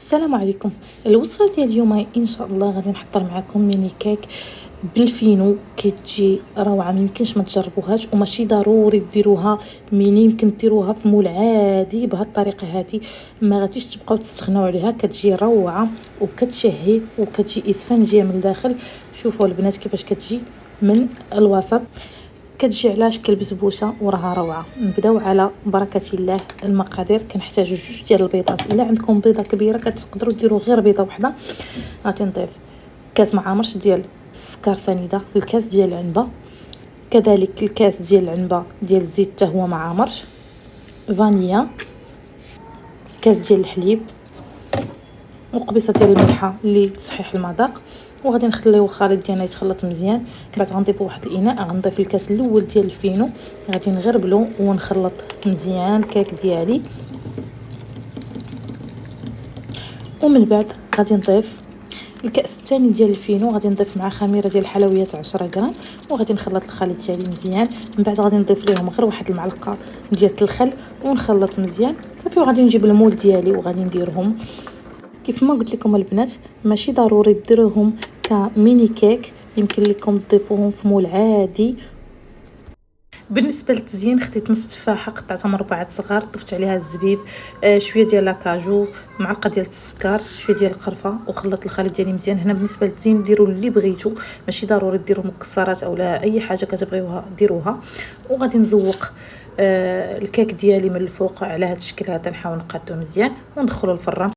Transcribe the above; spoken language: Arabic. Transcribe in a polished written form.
السلام عليكم. الوصفه ديال اليوم ان شاء الله غادي نحضر معكم ميني كيك بالفينو. كتجي روعه، ما يمكنش ما تجربوهاش، وماشي ضروري ديروها ميني، يمكن ديروها في مول عادي بهذه الطريقه هذه، ما غاديش تبقاو تستغناو عليها. كتجي روعه وكتشهي وكتجي اسفنجيه من الداخل. شوفوا البنات كيفاش كتجي من الوسط، كتجي على شكل بسبوسه وراها روعه. نبداو على بركه الله. المقادير كنحتاجو 2 ديال البيضات، الا عندكم بيضه كبيره كتقدروا ديروا غير بيضه واحده. غادي نضيف كاس معامرش ديال السكر سنيده، الكاس ديال العنبه، كذلك الكاس ديال العنبه ديال الزيت حتى هو معامرش، فانيلا، كاس ديال الحليب، وقبيصه ديال الملحه لتصحيح المذاق. وغادي نخليو الخليط ديالنا يتخلط مزيان. بعد غنضيفوا واحد الاناء، غنضيف الكاس الاول ديال الفينو، غادي نغربلو ونخلط مزيان الكيك ديالي. ومن بعد غادي نضيف الكاس الثاني ديال الفينو، غادي نضيف مع خميره ديال الحلويات 10 غرام، وغادي نخلط الخليط ديالي مزيان. من بعد غادي نضيف ليهم غير واحد المعلقه ديال الخل ونخلط مزيان صافي. وغادي نجيب المول ديالي وغادي نديرهم كيف ما قلت لكم البنات، ماشي ضروري ديروهم كميني كيك، يمكن لكم تضيفوهم في مول عادي. بالنسبه للتزيين خديت نص تفاحه قطعتها مربعات صغار، ضفت عليها الزبيب، شويه ديال لاكاجو، معلقه ديال السكر، شويه ديال القرفه، وخلطت الخليط ديالي مزيان. هنا بالنسبه للتزيين ديروا اللي بغيتو، ماشي ضروري ديروا مكسرات اولا اي حاجه كتبغيوها ديروها. وغادي نزوق الكيك ديالي من الفوق على هذا الشكل هذا، نحاول نقادو مزيان وندخلو الفران.